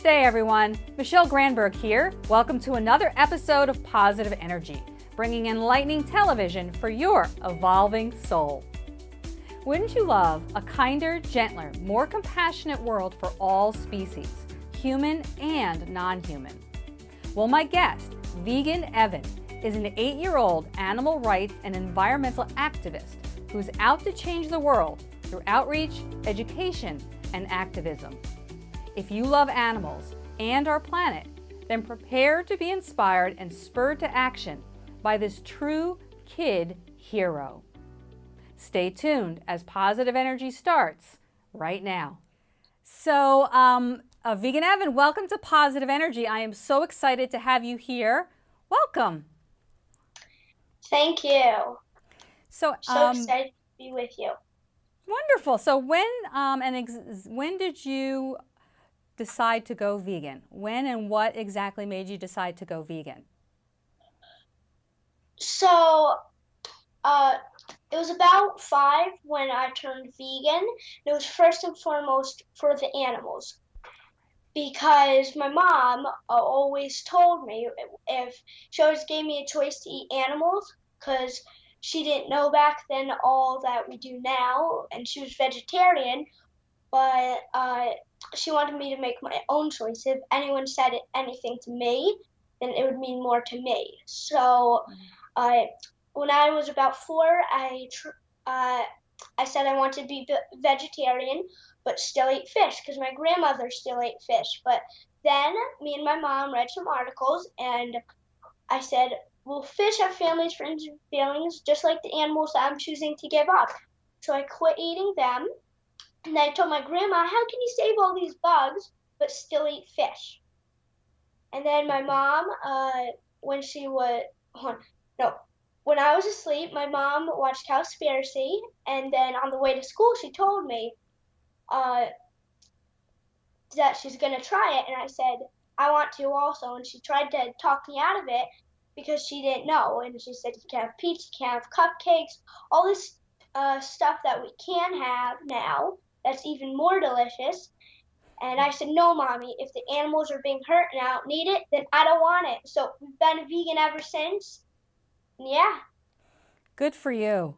Namaste, everyone. Michele Granberg here. Welcome to another episode of Positive Energy, bringing enlightening television for your evolving soul. Wouldn't you love a kinder, gentler, more compassionate world for all species, human and non-human? Well, my guest, Vegan Evan, is an 8-year-old animal rights and environmental activist who's out to change the world through outreach, education, and activism. If you love animals and our planet, then prepare to be inspired and spurred to action by this true kid hero. Stay tuned as Positive Energy starts right now. So, Vegan Evan, welcome to Positive Energy. I am so excited to have you here. Welcome. Thank you. So Excited to be with you. Wonderful. So when did you decide to go vegan? When and what exactly made you decide to go vegan? So, it was about 5 when I turned vegan. It was first and foremost for the animals, because my mom always told me if she always gave me a choice to eat animals, because she didn't know back then all that we do now, and she was vegetarian, but she wanted me to make my own choice. If anyone said anything to me, then it would mean more to me. So when I was about 4, I said I wanted to be vegetarian, but still eat fish, because my grandmother still ate fish. But then me and my mom read some articles, and I said, well, fish have families, friends, and feelings, just like the animals that I'm choosing to give up. So I quit eating them. And I told my grandma, how can you save all these bugs but still eat fish? And then my mom, when I was asleep, my mom watched Cowspiracy, and then on the way to school, she told me that she's going to try it, and I said, I want to also, and she tried to talk me out of it because she didn't know, and she said, you can have pizza, you can have cupcakes, all this stuff that we can have now, that's even more delicious. And I said, no, Mommy, if the animals are being hurt and I don't need it, then I don't want it. So we've been vegan ever since. Yeah. Good for you.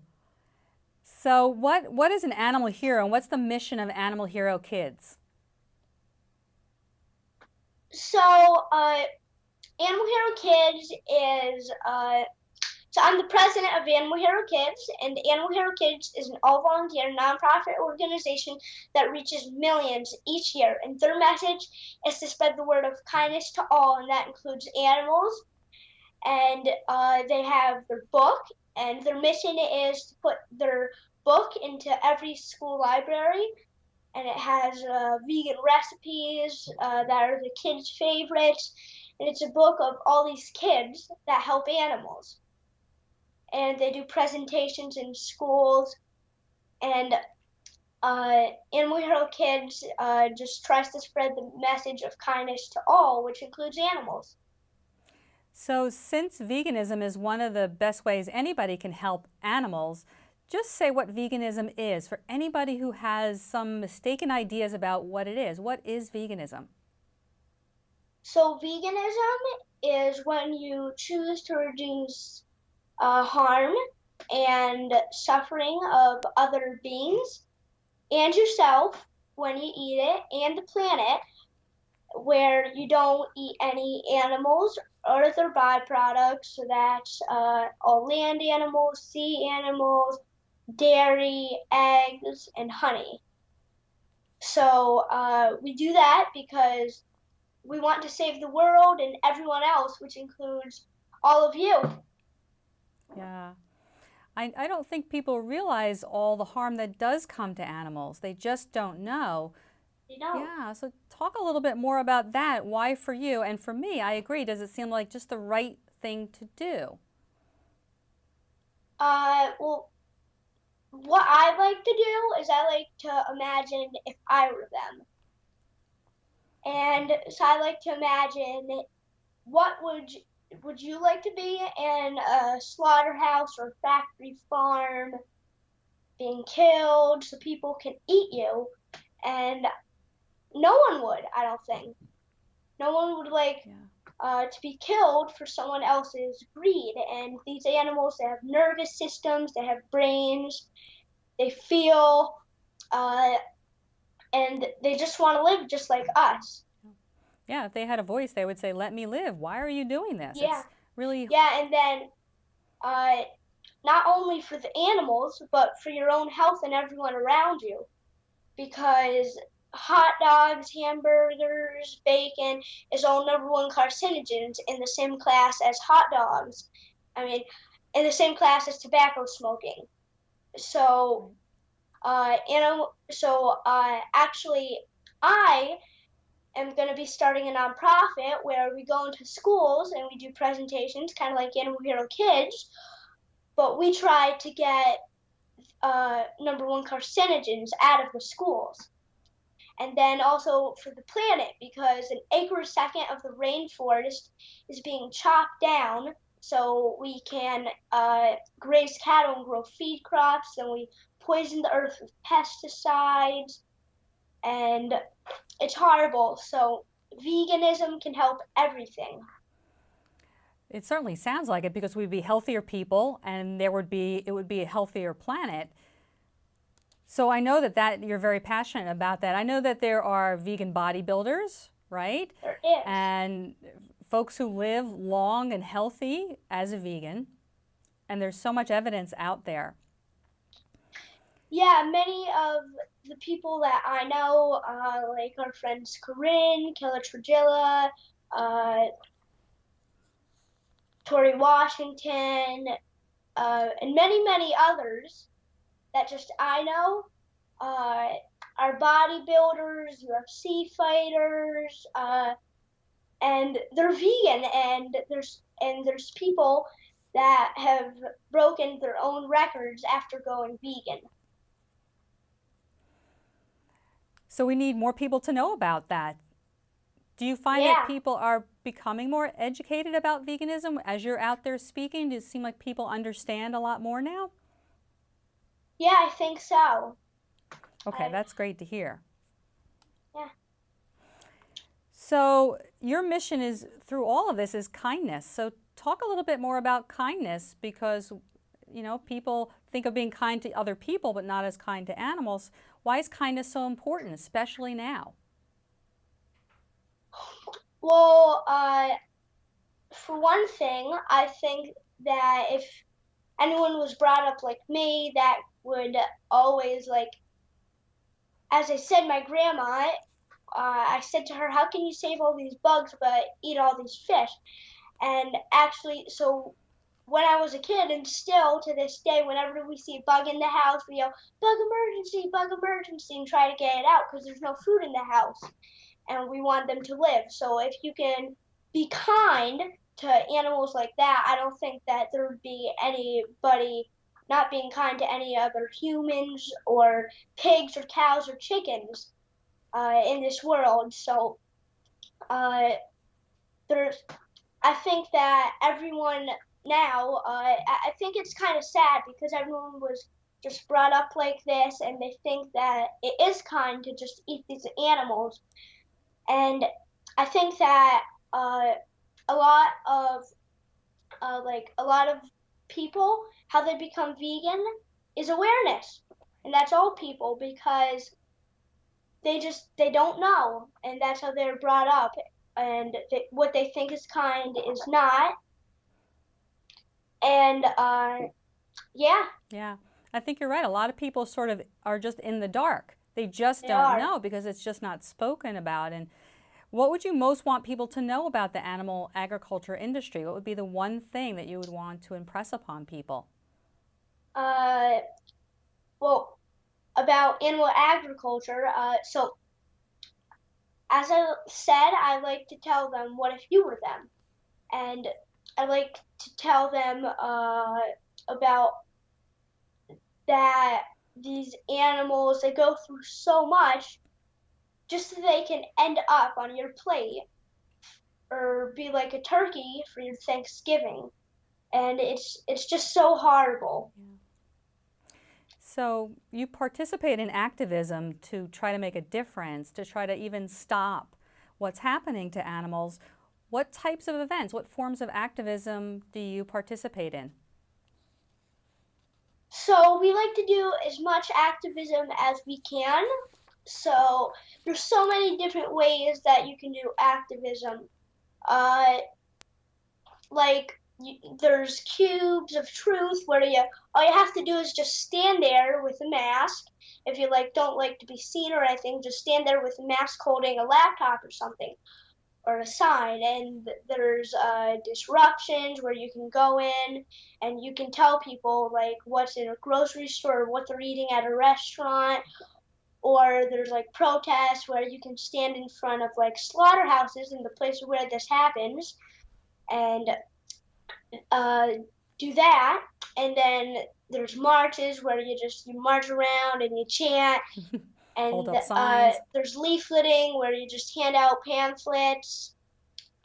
So what is an animal hero, and what's the mission of Animal Hero Kids? So Animal Hero Kids is so I'm the president of Animal Hero Kids, and Animal Hero Kids is an all-volunteer, nonprofit organization that reaches millions each year. And their message is to spread the word of kindness to all, and that includes animals. And they have their book, and their mission is to put their book into every school library. And it has vegan recipes that are the kids' favorites. And it's a book of all these kids that help animals. And they do presentations in schools, and Animal Hero Kids just tries to spread the message of kindness to all, which includes animals. So since veganism is one of the best ways anybody can help animals, just say what veganism is for anybody who has some mistaken ideas about what it is. What is veganism? So veganism is when you choose to reduce harm and suffering of other beings and yourself when you eat it, and the planet, where you don't eat any animals or their byproducts. So that's all land animals, sea animals, dairy, eggs, and honey. So we do that because we want to save the world and everyone else, which includes all of you. Yeah. I don't think people realize all the harm that does come to animals. They just don't know. They don't. Yeah, so talk a little bit more about that. Why for you? And for me, I agree. Does it seem like just the right thing to do? Well, what I like to do is I like to imagine if I were them. And so I like to imagine, what would you like to be in a slaughterhouse or factory farm, being killed so people can eat you? And no one would, I don't think. No one would like to be killed for someone else's greed. And these animals, they have nervous systems, they have brains, they feel, and they just want to live just like us. Yeah, if they had a voice, they would say, "Let me live. Why are you doing this?" Yeah. It's really, Yeah, and then not only for the animals, but for your own health and everyone around you. Because hot dogs, hamburgers, bacon is all #1 carcinogens in the same class as hot dogs. I mean, in the same class as tobacco smoking. So, actually, I am going to be starting a nonprofit where we go into schools and we do presentations, kind of like Animal Hero Kids, but we try to get #1 carcinogens out of the schools. And then also for the planet, because an acre a second of the rainforest is being chopped down so we can graze cattle and grow feed crops, and we poison the earth with pesticides, and it's horrible. So veganism can help everything. it certainly sounds like it, because we'd be healthier people and it would be a healthier planet. So I know that you're very passionate about that. I know that there are vegan bodybuilders, right? There is. And folks who live long and healthy as a vegan. And there's so much evidence out there. Yeah, many of the people that I know, like our friends Corinne, Kayla Trujilla, Tori Washington, and many, many others that just I know, are bodybuilders, UFC fighters, and they're vegan, and there's people that have broken their own records after going vegan. So we need more people to know about that. Do you find that people are becoming more educated about veganism as you're out there speaking? Does it seem like people understand a lot more now? Yeah, I think so. Okay, that's great to hear. Yeah. So your mission is, through all of this, is kindness. So talk a little bit more about kindness, because people think of being kind to other people but not as kind to animals. Why is kindness so important, especially now? Well, for one thing, I think that if anyone was brought up like me, that would always like, as I said, my grandma, I said to her, how can you save all these bugs but eat all these fish? And actually, so when I was a kid, and still to this day, whenever we see a bug in the house, we yell, bug emergency, and try to get it out because there's no food in the house and we want them to live. So if you can be kind to animals like that, I don't think that there would be anybody not being kind to any other humans or pigs or cows or chickens in this world. So there's, I think that everyone now, I think it's kind of sad because everyone was just brought up like this, and they think that it is kind to just eat these animals. And I think that a lot of people, how they become vegan is awareness, and that's all people, because they don't know, and that's how they're brought up, and what they think is kind is not. And yeah. Yeah, I think you're right. A lot of people sort of are just in the dark. They just don't are. know because it's just not spoken about. And what would you most want people to know about the animal agriculture industry? What would be the one thing that you would want to impress upon people? Well, about animal agriculture, so as I said, I like to tell them, what if you were them? And I like to tell them about that these animals, they go through so much just so they can end up on your plate or be like a turkey for your Thanksgiving. And it's just so horrible. Yeah. So you participate in activism to try to make a difference, to try to even stop what's happening to animals. What types of events, what forms of activism do you participate in? So we like to do as much activism as we can. So there's so many different ways that you can do activism. Like there's cubes of truth where all you have to do is just stand there with a mask. If you don't like to be seen or anything, just stand there with a mask holding a laptop or something or a sign. And there's disruptions where you can go in and you can tell people what's in a grocery store or what they're eating at a restaurant. Or there's protests where you can stand in front of slaughterhouses in the places where this happens and do that. And then there's marches where you march around and you chant. And hold up signs. There's leafleting where you just hand out pamphlets.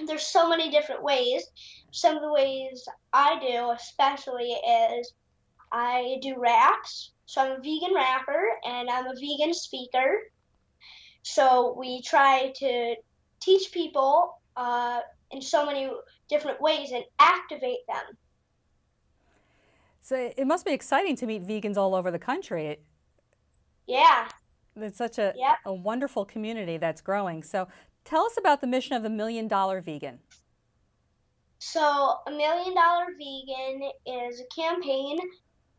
There's so many different ways. Some of the ways I do especially is I do raps. So I'm a vegan rapper and I'm a vegan speaker. So we try to teach people in so many different ways and activate them. So it must be exciting to meet vegans all over the country. Yeah. It's such a wonderful community that's growing. So tell us about the mission of the $1 Million Vegan. So $1 Million Vegan is a campaign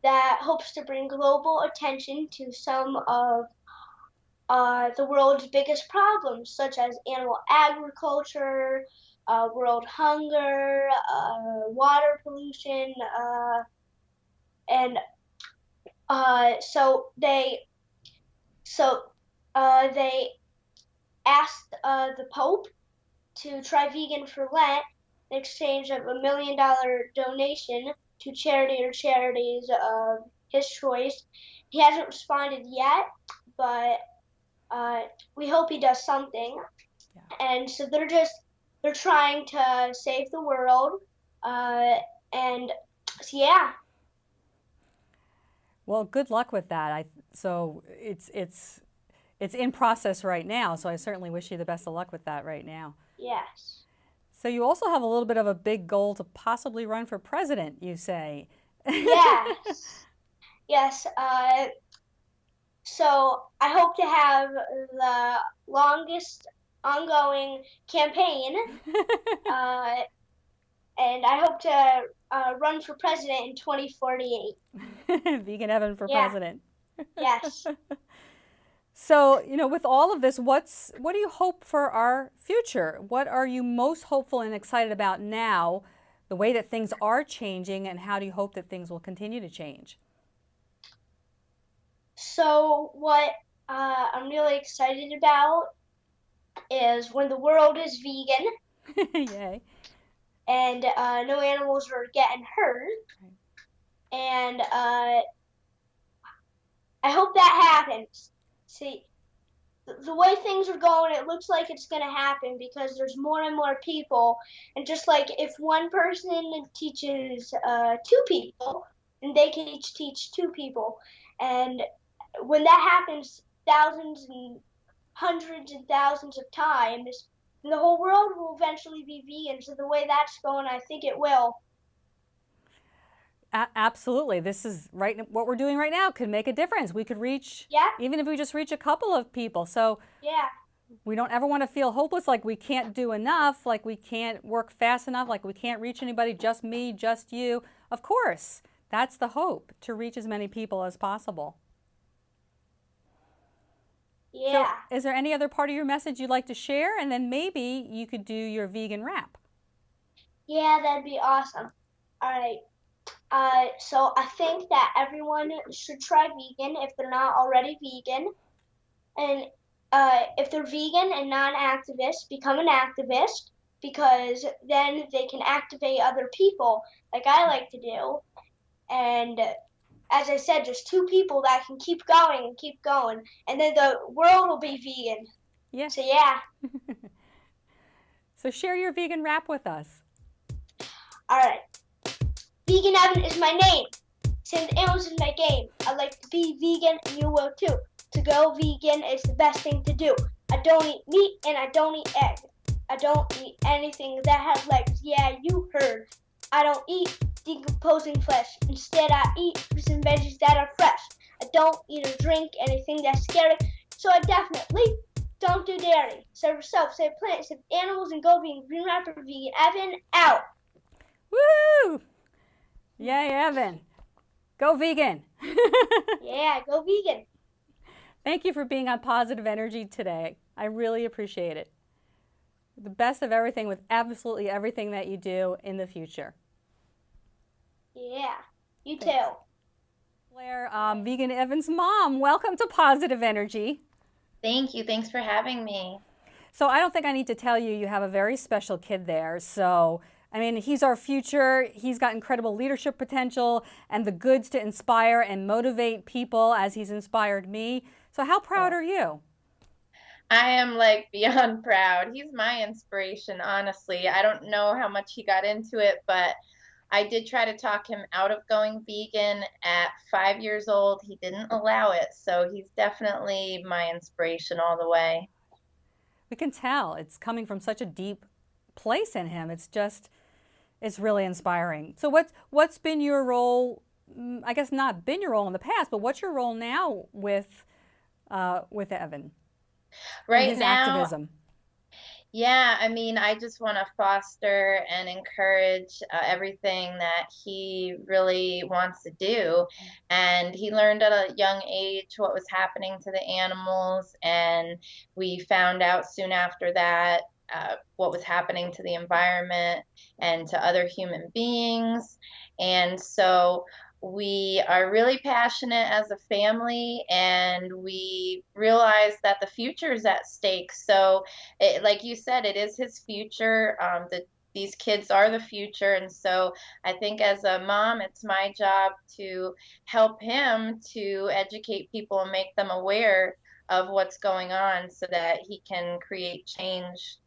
that hopes to bring global attention to some of the world's biggest problems, such as animal agriculture, world hunger, water pollution, and so they asked the Pope to try vegan for Lent in exchange of $1 million donation to charity or charities of his choice. He hasn't responded yet, but we hope he does something. Yeah. And so they're trying to save the world, and so, yeah. Well, good luck with that. So it's in process right now, so I certainly wish you the best of luck with that right now. Yes. So you also have a little bit of a big goal to possibly run for president, you say. Yes. Yes. So I hope to have the longest ongoing campaign, and I hope to run for president in 2048. Vegan Evan for president. Yes. So, with all of this, what do you hope for our future? What are you most hopeful and excited about now, the way that things are changing, and how do you hope that things will continue to change? So what I'm really excited about is when the world is vegan. Yay. And no animals are getting hurt. And I hope that happens. See, the way things are going, it looks like it's going to happen because there's more and more people. And just like if one person teaches 2 people, then they can each teach 2 people. And when that happens thousands and hundreds and thousands of times, the whole world will eventually be vegan. So the way that's going, I think it will. Absolutely. This is what we're doing right now could make a difference. We could reach, even if we just reach a couple of people. So we don't ever want to feel hopeless, like we can't do enough, like we can't work fast enough, like we can't reach anybody, just me, just you. Of course, that's the hope, to reach as many people as possible. Yeah. So is there any other part of your message you'd like to share? And then maybe you could do your vegan rap. Yeah, that'd be awesome. All right. So I think that everyone should try vegan if they're not already vegan. And if they're vegan and non-activists, become an activist, because then they can activate other people like I like to do. And as I said, just 2 people that can keep going and keep going. And then the world will be vegan. Yeah. So, yeah. So share your vegan rap with us. All right. Vegan Evan is my name. Since animals is my game. I like to be vegan and you will too. To go vegan is the best thing to do. I don't eat meat and I don't eat eggs. I don't eat anything that has legs. Yeah, you heard. I don't eat decomposing flesh. Instead, I eat fruits and veggies that are fresh. I don't eat or drink anything that's scary. So I definitely don't do dairy. Serve yourself, save plants, save animals, and go vegan. Green Rapper Vegan. Evan out. Woo! Yay, Evan. Go vegan. Yeah, go vegan. Thank you for being on Positive Energy today. I really appreciate it. The best of everything with absolutely everything that you do in the future. Yeah, you Thanks. too. Blair, Vegan Evan's mom, welcome to Positive Energy. Thank you. Thanks for having me. So I don't think I need to tell you, you have a very special kid there. So, I mean, he's our future. He's got incredible leadership potential and the goods to inspire and motivate people as he's inspired me. So how proud are you? I am like beyond proud. He's my inspiration, honestly. I don't know how much he got into it, but I did try to talk him out of going vegan at 5 years old. He didn't allow it. So he's definitely my inspiration all the way. We can tell it's coming from such a deep place in him. It's really inspiring. So what's been your role? I guess not been your role in the past, but what's your role now with Evan and Right his now, activism? yeah, I mean, I just want to foster and encourage everything that he really wants to do. And he learned at a young age what was happening to the animals, and we found out soon after that what was happening to the environment and to other human beings. And so we are really passionate as a family, and we realize that the future is at stake. So like you said, it is his future. These kids are the future. And so I think as a mom, it's my job to help him to educate people and make them aware of what's going on so that he can create change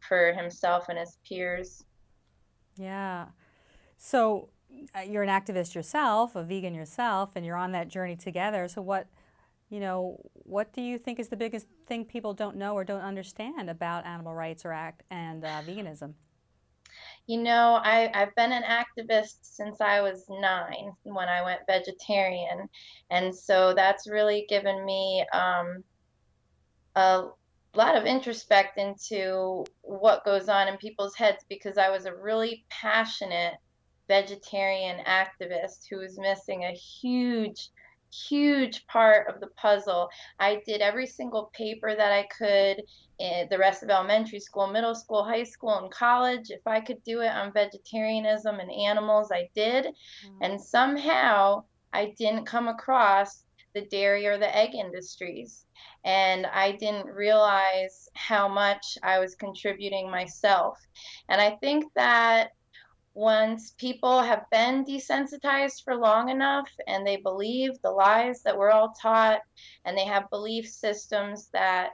for himself and his peers. Yeah. So you're an activist yourself, a vegan yourself, and you're on that journey together. So what do you think is the biggest thing people don't know or don't understand about animal rights or veganism? I've been an activist since I was 9 when I went vegetarian. And so that's really given me a lot of introspect into what goes on in people's heads, because I was a really passionate vegetarian activist who was missing a huge part of the puzzle. I did every single paper that I could in the rest of elementary school, middle school, high school, and college. If I could do it on vegetarianism and animals, I did. And somehow I didn't come across the dairy or the egg industries. And I didn't realize how much I was contributing myself. And I think that once people have been desensitized for long enough and they believe the lies that we're all taught, and they have belief systems that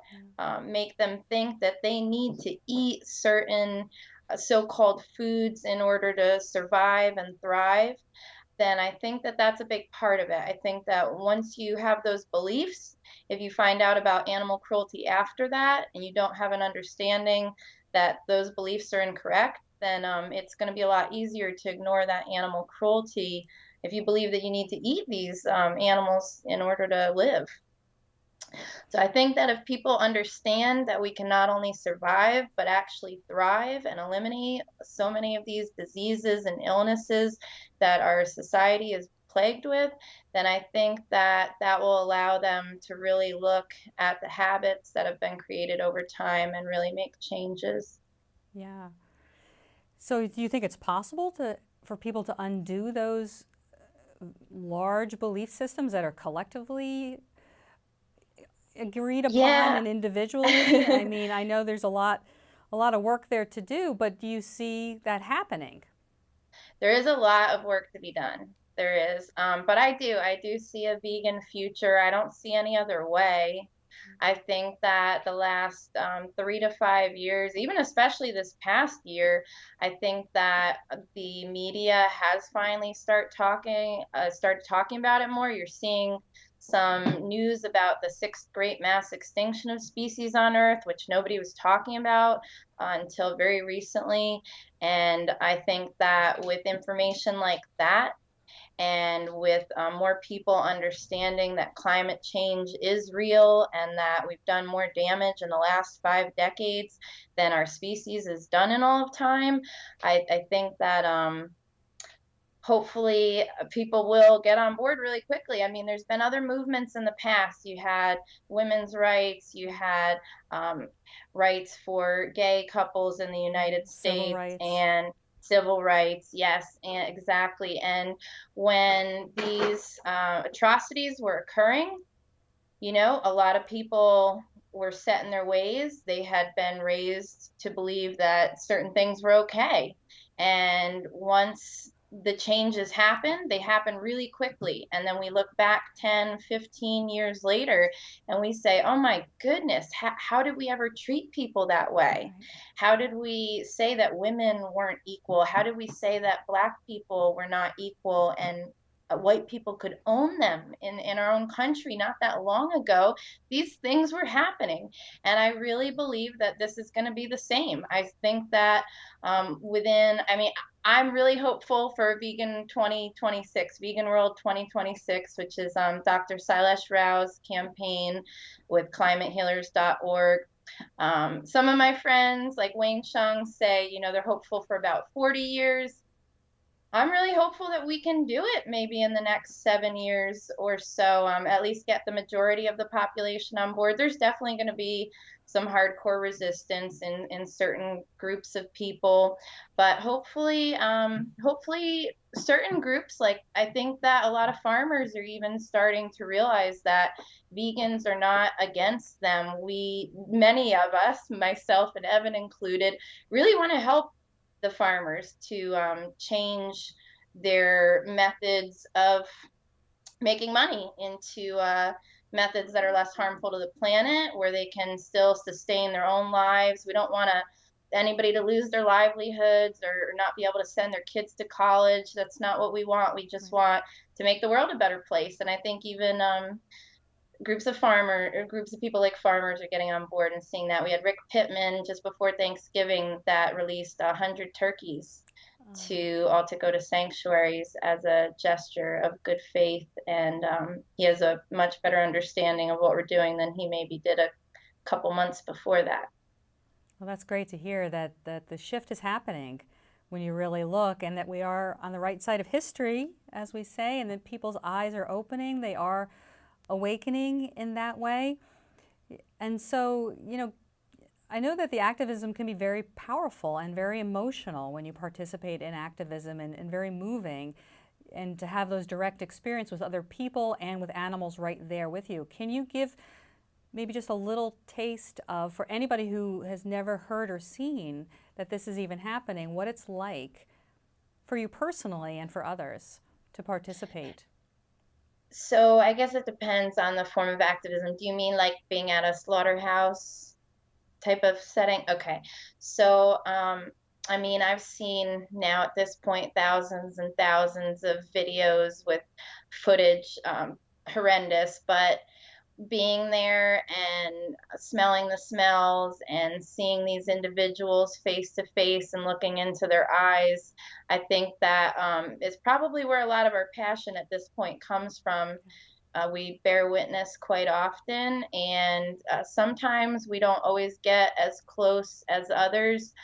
make them think that they need to eat certain so-called foods in order to survive and thrive, then I think that that's a big part of it. I think that once you have those beliefs, if you find out about animal cruelty after that and you don't have an understanding that those beliefs are incorrect, then it's going to be a lot easier to ignore that animal cruelty if you believe that you need to eat these animals in order to live. So I think that if people understand that we can not only survive, but actually thrive and eliminate so many of these diseases and illnesses that our society is plagued with, then I think that that will allow them to really look at the habits that have been created over time and really make changes. Yeah. So do you think it's possible for people to undo those large belief systems that are collectively agreed upon Yeah. and individually? I mean, I know there's a lot of work there to do, but do you see that happening? There is a lot of work to be done. There is. But I do see a vegan future. I don't see any other way. I think that the last 3 to 5 years, even especially this past year, I think that the media has finally started talking about it more. You're seeing some news about the sixth great mass extinction of species on Earth, which nobody was talking about until very recently. And I think that with information like that, and with more people understanding that climate change is real and that we've done more damage in the last 5 decades than our species has done in all of time, I think that hopefully people will get on board really quickly. I mean, there's been other movements in the past. You had women's rights, you had rights for gay couples in the United Civil States, rights. and civil rights, yes, and exactly. And when these atrocities were occurring, you know, a lot of people were set in their ways. They had been raised to believe that certain things were okay. And once the changes happen, they happen really quickly. And then we look back 10, 15 years later and we say, oh my goodness, how did we ever treat people that way? How did we say that women weren't equal? How did we say that Black people were not equal and white people could own them in our own country not that long ago? These things were happening. And I really believe that this is going to be the same. I think that I'm really hopeful for Vegan 2026, Vegan World 2026, which is Dr. Sailesh Rao's campaign with climatehealers.org. Some of my friends, like Wayne Chung, say, you know, they're hopeful for about 40 years. I'm really hopeful that we can do it maybe in the next 7 years or so, at least get the majority of the population on board. There's definitely going to be some hardcore resistance in certain groups of people, but hopefully certain groups, like I think that a lot of farmers are even starting to realize that vegans are not against them. Many of us, myself and Evan included, really want to help the farmers to change their methods of making money into methods that are less harmful to the planet, where they can still sustain their own lives. We don't want anybody to lose their livelihoods or not be able to send their kids to college. That's not what we want. We just want to make the world a better place. And I think even groups of people like farmers are getting on board and seeing that. We had Rick Pittman just before Thanksgiving that released 100 turkeys to go to sanctuaries as a gesture of good faith. And he has a much better understanding of what we're doing than he maybe did a couple months before that. Well, that's great to hear that the shift is happening when you really look, and that we are on the right side of history, as we say, and that people's eyes are opening. They are awakening in that way. And so, you know, I know that the activism can be very powerful and very emotional when you participate in activism, and very moving, and to have those direct experience with other people and with animals right there with you. Can you give maybe just a little taste of, for anybody who has never heard or seen that this is even happening, what it's like for you personally and for others to participate? So I guess it depends on the form of activism. Do you mean like being at a slaughterhouse type of setting? Okay. So, I mean, I've seen now at this point thousands and thousands of videos with footage, horrendous, but being there and smelling the smells and seeing these individuals face to face and looking into their eyes, I think that is probably where a lot of our passion at this point comes from. We bear witness quite often, and sometimes we don't always get as close as others.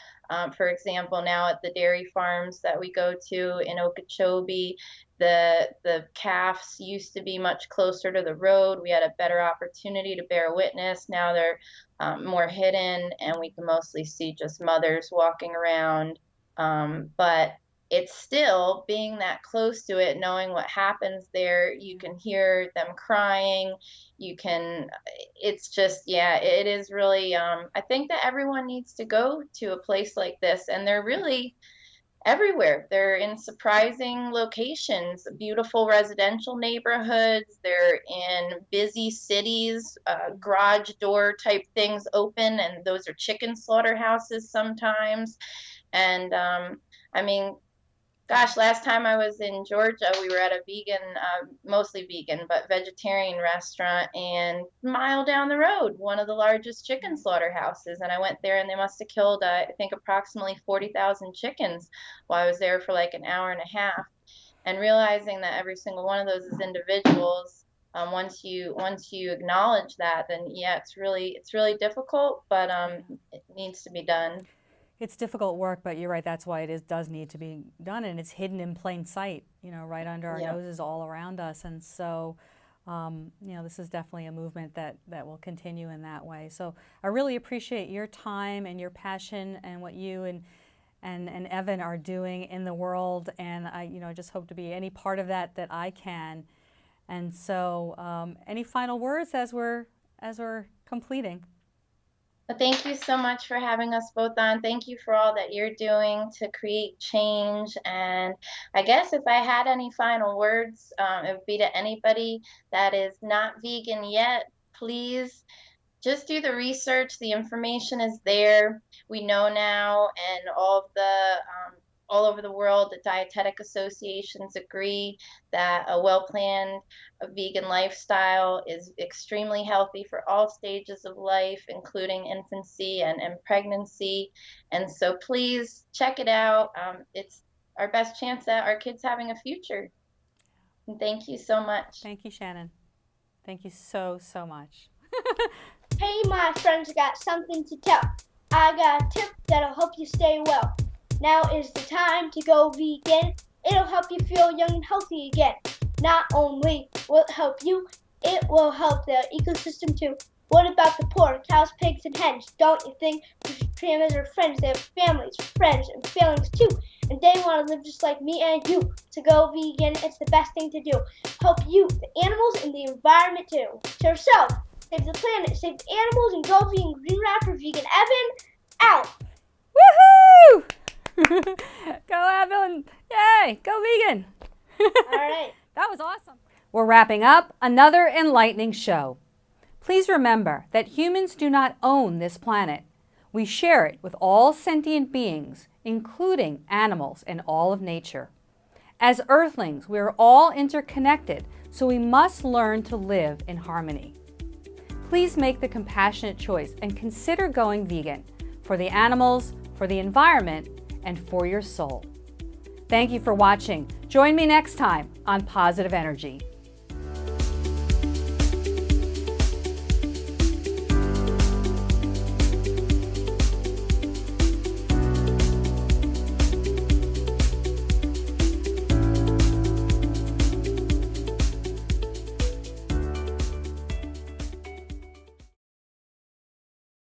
For example, now at the dairy farms that we go to in Okeechobee, the calves used to be much closer to the road. We had a better opportunity to bear witness. Now they're more hidden, and we can mostly see just mothers walking around. But it's still being that close to it, knowing what happens there. You can hear them crying. It's just, yeah, it is really, I think that everyone needs to go to a place like this, and they're really everywhere. They're in surprising locations, beautiful residential neighborhoods. They're in busy cities, garage door type things open, and those are chicken slaughterhouses sometimes. And I mean, Gosh, last time I was in Georgia, we were at a vegan, mostly vegan, but vegetarian restaurant, and a mile down the road, one of the largest chicken slaughterhouses. And I went there, and they must have killed, I think, approximately 40,000 chickens while I was there for like an hour and a half. And realizing that every single one of those is individuals, once you acknowledge that, then yeah, it's really difficult, but it needs to be done. It's difficult work, but you're right, that's why does need to be done, and it's hidden in plain sight, right under our Yeah. noses all around us. And so, this is definitely a movement that will continue in that way. So I really appreciate your time and your passion and what you and Evan are doing in the world, and I just hope to be any part of that I can. And so, any final words as we're completing? Well, thank you so much for having us both on. Thank you for all that you're doing to create change. And I guess if I had any final words, it would be to anybody that is not vegan yet, please just do the research. The information is there. We know now, and all over the world, the dietetic associations agree that a well-planned vegan lifestyle is extremely healthy for all stages of life, including infancy and pregnancy. And so please check it out. It's our best chance at our kids having a future. And thank you so much. Thank you, Shannon. Thank you so much. Hey, my friends, I got something to tell. I got a tip that'll help you stay well. Now is the time to go vegan. It'll help you feel young and healthy again. Not only will it help you, it will help the ecosystem too. What about the poor, cows, pigs, and hens? Don't you think famers are friends? They have families, friends, and feelings too. And they want to live just like me and you. To go vegan, it's the best thing to do. Help you, the animals, and the environment too. To yourself, save the planet, save the animals, and go vegan. Green Rapper Vegan Evan, out. Woohoo! Go Evan! Yay! Go vegan! All right. That was awesome. We're wrapping up another enlightening show. Please remember that humans do not own this planet. We share it with all sentient beings, including animals and all of nature. As Earthlings, we are all interconnected, so we must learn to live in harmony. Please make the compassionate choice and consider going vegan for the animals, for the environment, and for your soul. Thank you for watching. Join me next time on Positive Energy.